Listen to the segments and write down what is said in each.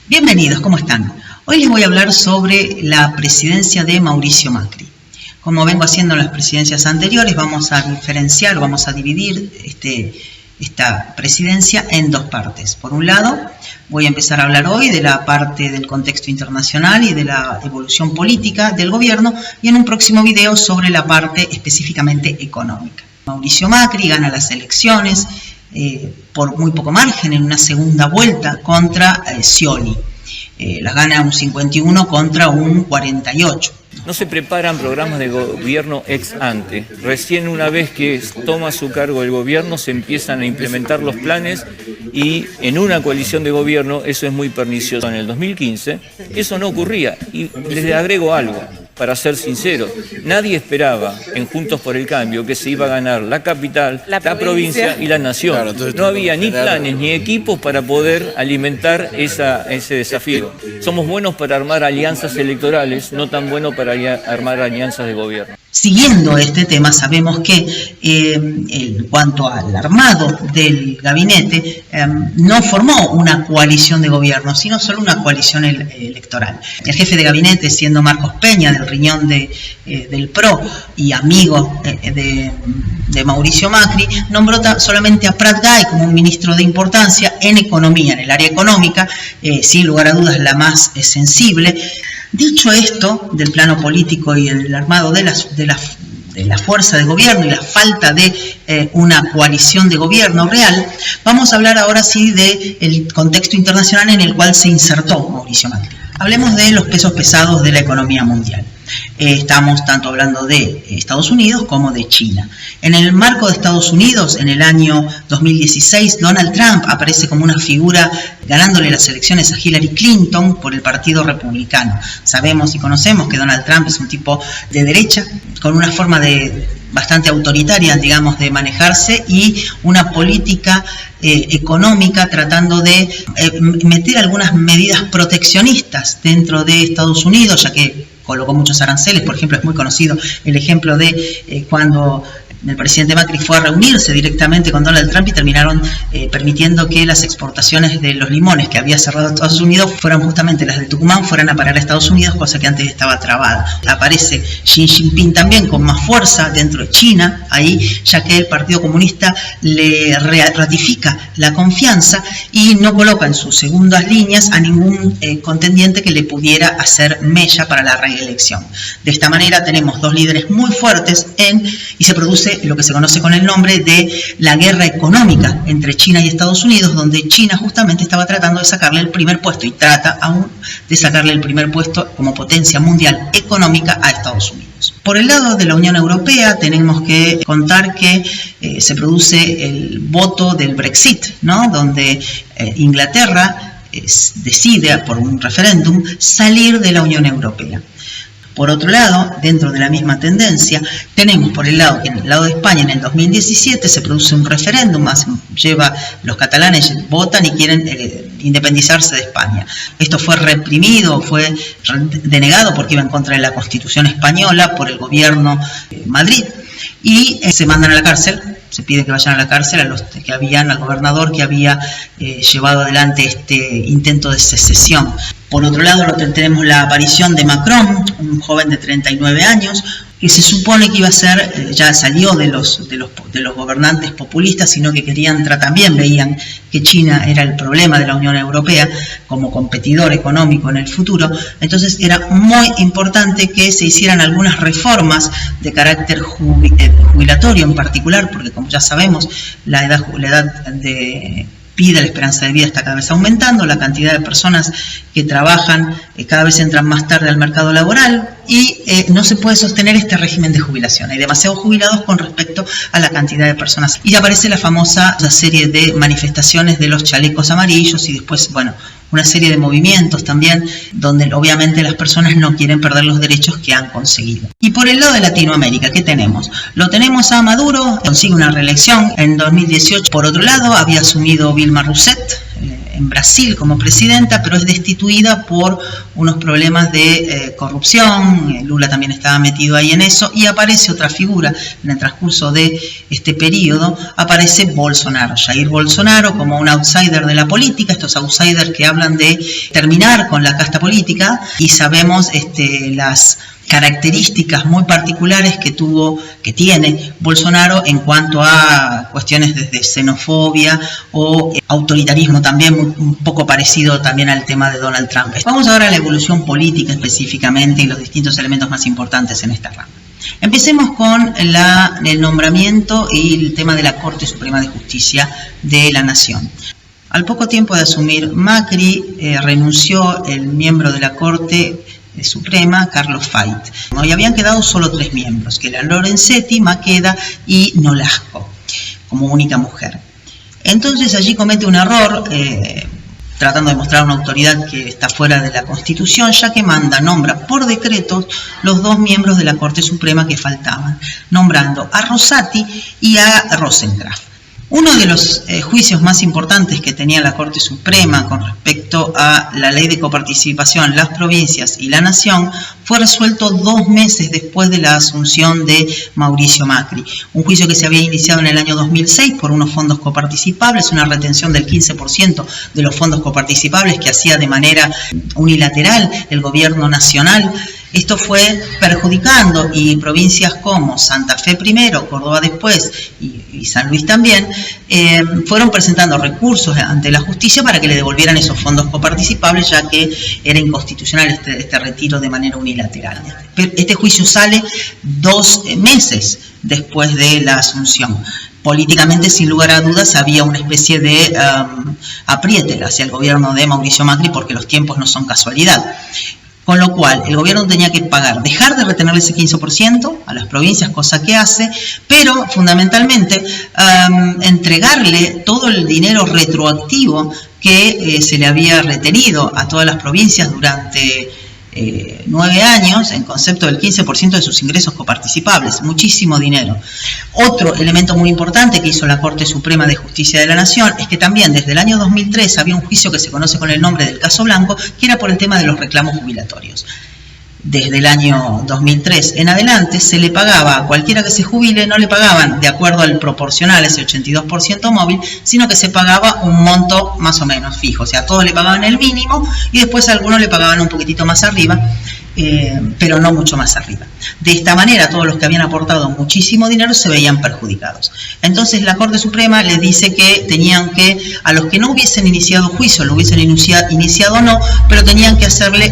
Bienvenidos, ¿cómo están? Hoy les voy a hablar sobre la presidencia de Mauricio Macri. Como vengo haciendo en las presidencias anteriores, vamos a diferenciar, vamos a dividir esta presidencia en dos partes. Por un lado, voy a empezar a hablar hoy de la parte del contexto internacional y de la evolución política del gobierno, y en un próximo video sobre la parte específicamente económica. Mauricio Macri gana las elecciones por muy poco margen en una segunda vuelta contra Scioli. Las gana un 51 contra un 48. No se preparan programas de gobierno ex ante. Recién una vez que toma su cargo el gobierno se empiezan a implementar los planes, y en una coalición de gobierno eso es muy pernicioso. En el 2015 eso no ocurría, y les agrego algo. Para ser sincero, nadie esperaba en Juntos por el Cambio que se iba a ganar la capital, la provincia y la nación. Claro, no había ni planes ni equipos para poder alimentar ese desafío. Somos buenos para armar alianzas electorales, no tan buenos para armar alianzas de gobierno. Siguiendo este tema, sabemos que en cuanto al armado del gabinete, no formó una coalición de gobierno, sino solo una coalición electoral. El jefe de gabinete, siendo Marcos Peña, del riñón del PRO y amigo de Mauricio Macri, nombró solamente a Prat Gay como un ministro de importancia en economía, en el área económica, sin lugar a dudas la más sensible. Dicho esto, del plano político y el armado de la fuerza de gobierno y la falta de una coalición de gobierno real, vamos a hablar ahora sí del contexto internacional en el cual se insertó Mauricio Macri. Hablemos de los pesos pesados de la economía mundial. Estamos tanto hablando de Estados Unidos como de China. En el marco de Estados Unidos, en el año 2016, Donald Trump aparece como una figura ganándole las elecciones a Hillary Clinton por el Partido Republicano. Sabemos y conocemos que Donald Trump es un tipo de derecha, con una forma bastante autoritaria, digamos, de manejarse, y una política económica tratando de meter algunas medidas proteccionistas dentro de Estados Unidos, ya que colocó muchos aranceles. Por ejemplo, es muy conocido el ejemplo de cuando el presidente Macri fue a reunirse directamente con Donald Trump y terminaron permitiendo que las exportaciones de los limones que había cerrado Estados Unidos fueran justamente las de Tucumán, fueran a parar a Estados Unidos, cosa que antes estaba trabada. Aparece Xi Jinping también con más fuerza dentro de China, ahí, ya que el Partido Comunista le ratifica la confianza y no coloca en sus segundas líneas a ningún contendiente que le pudiera hacer mella para la reelección. De esta manera tenemos dos líderes muy fuertes y se produce lo que se conoce con el nombre de la guerra económica entre China y Estados Unidos, donde China justamente estaba tratando de sacarle el primer puesto y trata aún de sacarle el primer puesto como potencia mundial económica a Estados Unidos. Por el lado de la Unión Europea tenemos que contar que se produce el voto del Brexit, ¿no? Donde Inglaterra decide por un referéndum salir de la Unión Europea. Por otro lado, dentro de la misma tendencia, tenemos por el lado que en el lado de España en el 2017 se produce un referéndum, los catalanes votan y quieren independizarse de España. Esto fue reprimido, fue denegado porque iba en contra de la Constitución española por el gobierno de Madrid, y se mandan a la cárcel. Se pide que vayan a la cárcel al gobernador que había llevado adelante este intento de secesión. Por otro lado, tenemos la aparición de Macron, un joven de 39 años, que se supone que iba a ser, ya salió de los gobernantes populistas, sino que también veían que China era el problema de la Unión Europea como competidor económico en el futuro. Entonces era muy importante que se hicieran algunas reformas de carácter jubilatorio en particular, porque como ya sabemos, la edad de vida, la esperanza de vida está cada vez aumentando, la cantidad de personas que trabajan cada vez entran más tarde al mercado laboral, y no se puede sostener este régimen de jubilación. Hay demasiados jubilados con respecto a la cantidad de personas. Y aparece la famosa serie de manifestaciones de los chalecos amarillos, y después, bueno, una serie de movimientos también, donde obviamente las personas no quieren perder los derechos que han conseguido. Y por el lado de Latinoamérica, ¿qué tenemos? Lo tenemos a Maduro, consigue una reelección en 2018. Por otro lado, había asumido Dilma Rousseff en Brasil como presidenta, pero es destituida por unos problemas de corrupción. Lula también estaba metido ahí en eso, y aparece otra figura en el transcurso de este periodo, aparece Bolsonaro, Jair Bolsonaro, como un outsider de la política, estos outsiders que hablan de terminar con la casta política, y sabemos las características muy particulares que tiene Bolsonaro en cuanto a cuestiones desde xenofobia o autoritarismo también, un poco parecido también al tema de Donald Trump. Vamos ahora a la evolución política específicamente y los distintos elementos más importantes en esta rama. Empecemos con el nombramiento y el tema de la Corte Suprema de Justicia de la Nación. Al poco tiempo de asumir Macri, renunció el miembro de la Corte Suprema, Carlos Fait. Y habían quedado solo 3 miembros, que eran Lorenzetti, Maqueda y Nolasco, como única mujer. Entonces allí comete un error, tratando de mostrar una autoridad que está fuera de la Constitución, ya que nombra por decreto los 2 miembros de la Corte Suprema que faltaban, nombrando a Rosati y a Rosenkrantz. Uno de los juicios más importantes que tenía la Corte Suprema con respecto a la ley de coparticipación, las provincias y la nación, fue resuelto 2 meses después de la asunción de Mauricio Macri. Un juicio que se había iniciado en el año 2006 por unos fondos coparticipables, una retención del 15% de los fondos coparticipables que hacía de manera unilateral el gobierno nacional. Esto fue perjudicando, y provincias como Santa Fe primero, Córdoba después y San Luis también, fueron presentando recursos ante la justicia para que le devolvieran esos fondos coparticipables, ya que era inconstitucional este retiro de manera unilateral. Este juicio sale 2 meses después de la asunción. Políticamente, sin lugar a dudas, había una especie de apriete hacia el gobierno de Mauricio Macri, porque los tiempos no son casualidad. Con lo cual, el gobierno tenía que dejar de retenerle ese 15% a las provincias, cosa que hace, pero fundamentalmente entregarle todo el dinero retroactivo que se le había retenido a todas las provincias durante 9 años, en concepto del 15% de sus ingresos coparticipables, muchísimo dinero. Otro elemento muy importante que hizo la Corte Suprema de Justicia de la Nación es que también desde el año 2003 había un juicio que se conoce con el nombre del caso Blanco, que era por el tema de los reclamos jubilatorios. Desde el año 2003 en adelante se le pagaba a cualquiera que se jubile, no le pagaban de acuerdo al proporcional, ese 82% móvil, sino que se pagaba un monto más o menos fijo, o sea, todos le pagaban el mínimo y después a algunos le pagaban un poquitito más arriba, pero no mucho más arriba. De esta manera, todos los que habían aportado muchísimo dinero se veían perjudicados. Entonces la Corte Suprema les dice que tenían que, a los que no hubiesen iniciado juicio, lo hubiesen iniciado o no, pero tenían que hacerle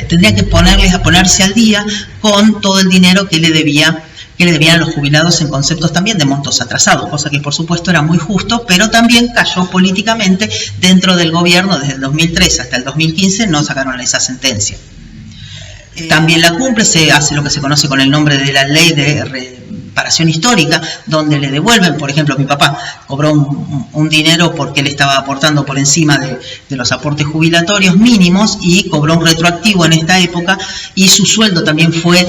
tendrían que ponerse al día con todo el dinero que le debían los jubilados en conceptos también de montos atrasados, cosa que por supuesto era muy justo, pero también cayó políticamente dentro del gobierno. Desde el 2003 hasta el 2015 no sacaron esa sentencia. También la cumple, se hace lo que se conoce con el nombre de la ley de reparación histórica, donde le devuelven, por ejemplo, mi papá cobró un dinero porque él estaba aportando por encima de los aportes jubilatorios mínimos y cobró un retroactivo en esta época, y su sueldo también fue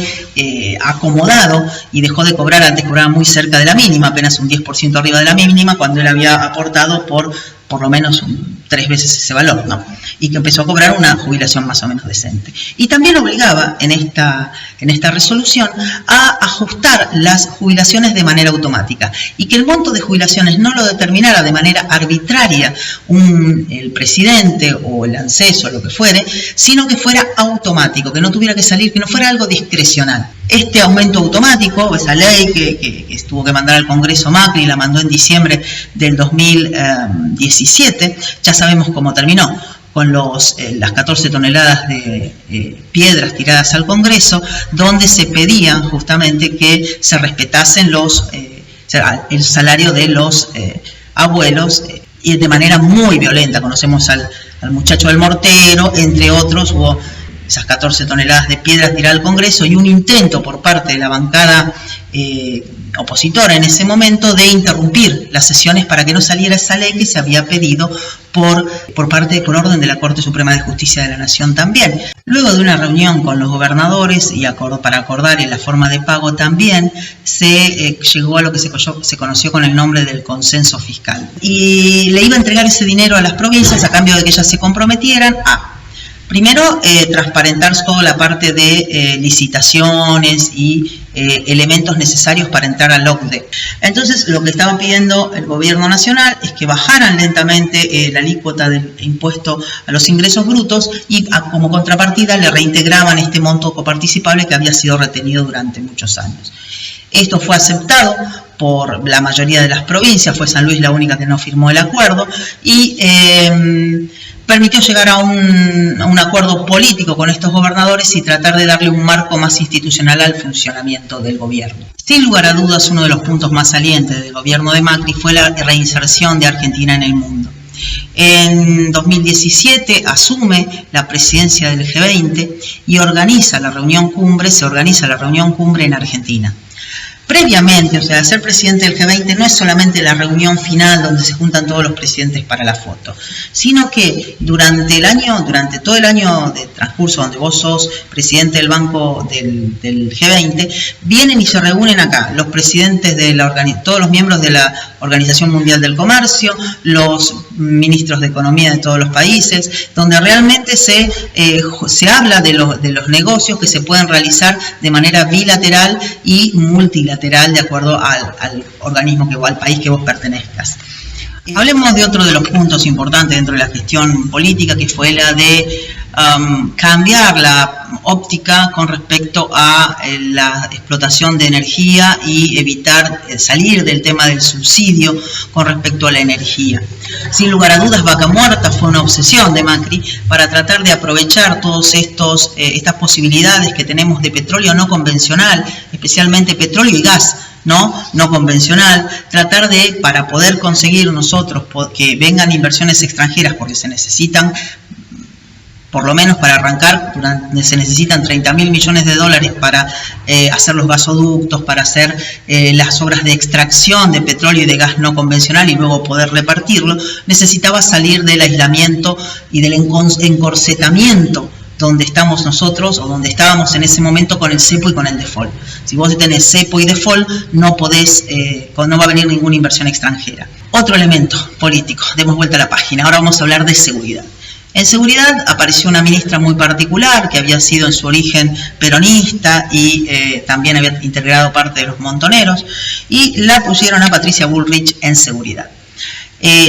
acomodado y dejó de cobrar. Antes cobraba muy cerca de la mínima, apenas un 10% arriba de la mínima, cuando él había aportado por lo menos 3 veces ese valor, ¿no? Y que empezó a cobrar una jubilación más o menos decente. Y también obligaba en esta resolución a ajustar las jubilaciones de manera automática, y que el monto de jubilaciones no lo determinara de manera arbitraria el presidente o el ANSES o lo que fuere, sino que fuera automático, que no tuviera que salir, que no fuera algo discrecional. Este aumento automático, esa ley que tuvo que mandar al Congreso Macri, la mandó en diciembre del 2017, ya sabemos cómo terminó, con las 14 toneladas de piedras tiradas al Congreso, donde se pedían justamente que se respetasen el salario de los abuelos, y de manera muy violenta. Conocemos al muchacho del mortero, entre otros. Hubo esas 14 toneladas de piedras de ir al Congreso y un intento por parte de la bancada opositora en ese momento de interrumpir las sesiones para que no saliera esa ley que se había pedido por orden de la Corte Suprema de Justicia de la Nación también. Luego de una reunión con los gobernadores y para acordar en la forma de pago también, se llegó a lo que se conoció con el nombre del consenso fiscal. Y le iba a entregar ese dinero a las provincias a cambio de que ellas se comprometieran a, primero, transparentar toda la parte de licitaciones y elementos necesarios para entrar al OCDE. Entonces, lo que estaba pidiendo el gobierno nacional es que bajaran lentamente la alícuota del impuesto a los ingresos brutos y como contrapartida le reintegraban este monto coparticipable que había sido retenido durante muchos años. Esto fue aceptado por la mayoría de las provincias, fue San Luis la única que no firmó el acuerdo, y permitió llegar a un acuerdo político con estos gobernadores y tratar de darle un marco más institucional al funcionamiento del gobierno. Sin lugar a dudas, uno de los puntos más salientes del gobierno de Macri fue la reinserción de Argentina en el mundo. En 2017 asume la presidencia del G20 y se organiza la reunión cumbre en Argentina. Previamente, o sea, ser presidente del G20 no es solamente la reunión final donde se juntan todos los presidentes para la foto, sino que durante todo el año de transcurso donde vos sos presidente del banco del G20, vienen y se reúnen acá los presidentes de todos los miembros de la Organización Mundial del Comercio, los ministros de Economía de todos los países, donde realmente se habla de los negocios que se pueden realizar de manera bilateral y multilateral de acuerdo al organismo o al país que vos pertenezcas. Hablemos de otro de los puntos importantes dentro de la gestión política, que fue la de cambiar la óptica con respecto a la explotación de energía y evitar salir del tema del subsidio con respecto a la energía. Sin lugar a dudas, Vaca Muerta fue una obsesión de Macri para tratar de aprovechar todas estas posibilidades que tenemos de petróleo no convencional, especialmente petróleo y gas no convencional, tratar de, para poder conseguir nosotros que vengan inversiones extranjeras, porque se necesitan, por lo menos para arrancar, se necesitan 30.000 millones de dólares para hacer los gasoductos, para hacer las obras de extracción de petróleo y de gas no convencional y luego poder repartirlo. Necesitaba salir del aislamiento y del encorsetamiento donde estamos nosotros o donde estábamos en ese momento con el cepo y con el default. Si vos tenés cepo y default, no va a venir ninguna inversión extranjera. Otro elemento político, demos vuelta a la página, ahora vamos a hablar de seguridad. En seguridad apareció una ministra muy particular que había sido en su origen peronista y también había integrado parte de los montoneros, y la pusieron a Patricia Bullrich en seguridad.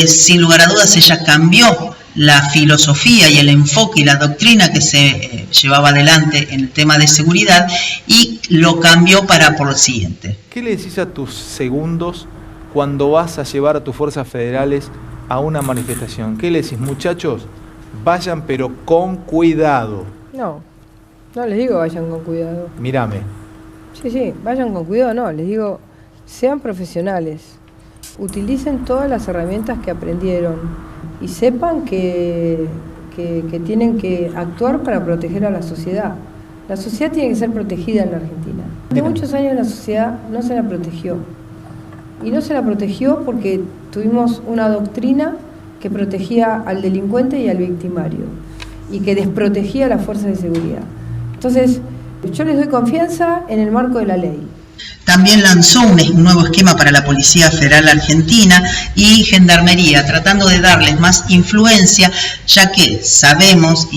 Sin lugar a dudas, ella cambió la filosofía y el enfoque y la doctrina que se llevaba adelante en el tema de seguridad y lo cambió por lo siguiente. ¿Qué le decís a tus segundos cuando vas a llevar a tus fuerzas federales a una manifestación? ¿Qué le decís, muchachos? Vayan pero con cuidado. No les digo vayan con cuidado. Mírame. Sí, vayan con cuidado, no, les digo, sean profesionales, utilicen todas las herramientas que aprendieron y sepan que tienen que actuar para proteger a la sociedad. La sociedad tiene que ser protegida en la Argentina. Hace muchos años la sociedad no se la protegió. Y no se la protegió porque tuvimos una doctrina que protegía al delincuente y al victimario y que desprotegía a las fuerzas de seguridad. Entonces, yo les doy confianza en el marco de la ley. También lanzó un nuevo esquema para la Policía Federal Argentina y Gendarmería, tratando de darles más influencia, ya que sabíamos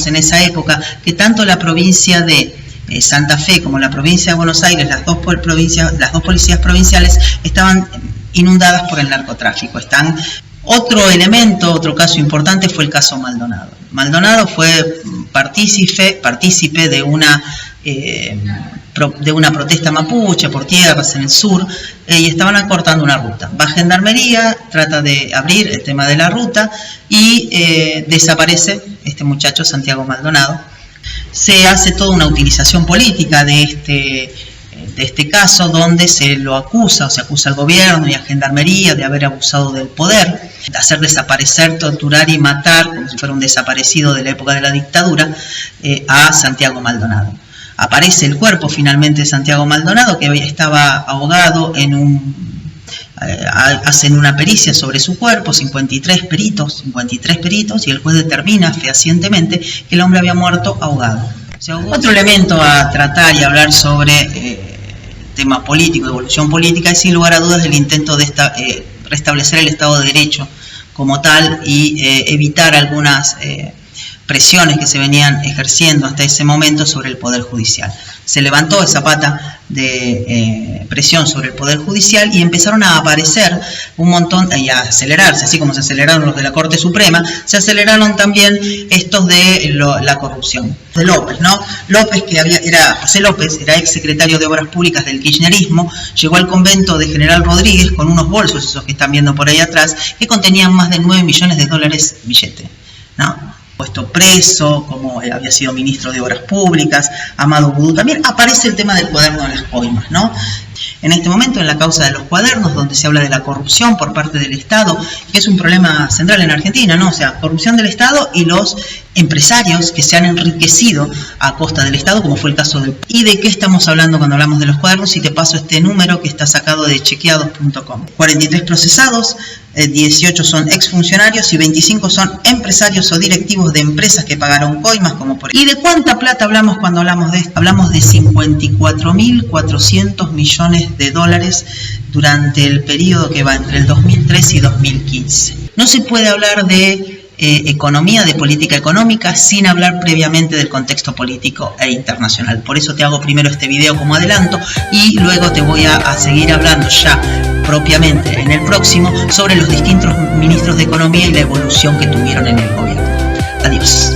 en esa época que tanto la provincia de Santa Fe como la provincia de Buenos Aires, las dos policías provinciales, estaban inundadas por el narcotráfico. Otro caso importante fue el caso Maldonado. Maldonado fue partícipe de una protesta mapuche por tierras en el sur y estaban acortando una ruta. Va Gendarmería, trata de abrir el tema de la ruta y desaparece este muchacho Santiago Maldonado. Se hace toda una utilización política de de este caso, donde se lo acusa, o se acusa al gobierno y a Gendarmería de haber abusado del poder, de hacer desaparecer, torturar y matar, como si fuera un desaparecido de la época de la dictadura, a Santiago Maldonado. Aparece el cuerpo finalmente de Santiago Maldonado, que estaba ahogado hacen una pericia sobre su cuerpo, 53 peritos, y el juez determina fehacientemente que el hombre había muerto ahogado. Otro elemento a tratar y hablar sobre tema político, evolución política, es sin lugar a dudas el intento de restablecer el Estado de Derecho como tal y evitar algunas presiones que se venían ejerciendo hasta ese momento sobre el Poder Judicial. Se levantó esa pata de presión sobre el Poder Judicial y empezaron a aparecer un montón, y a acelerarse, así como se aceleraron los de la Corte Suprema, se aceleraron también estos de la corrupción. De López, ¿no? José López era ex secretario de Obras Públicas del kirchnerismo, llegó al convento de General Rodríguez con unos bolsos, esos que están viendo por ahí atrás, que contenían más de 9 millones de dólares billete, ¿no? Puesto preso, como había sido ministro de Obras Públicas, Amado Vudú. También aparece el tema del cuaderno de las coimas, ¿no? En este momento, en la causa de los cuadernos, donde se habla de la corrupción por parte del Estado, que es un problema central en Argentina, ¿no? O sea, corrupción del Estado y los empresarios que se han enriquecido a costa del Estado, como fue el caso del... ¿Y de qué estamos hablando cuando hablamos de los cuadernos? Y te paso este número que está sacado de chequeados.com. 43 procesados, 18 son exfuncionarios y 25 son empresarios o directivos de empresas que pagaron coimas, como por... ¿Y de cuánta plata hablamos cuando hablamos de esto? Hablamos de 54.400 millones de dólares durante el periodo que va entre el 2003 y 2015. No se puede hablar de economía, de política económica, sin hablar previamente del contexto político e internacional. Por eso te hago primero este video como adelanto y luego te voy a seguir hablando ya propiamente en el próximo sobre los distintos ministros de Economía y la evolución que tuvieron en el gobierno. Adiós.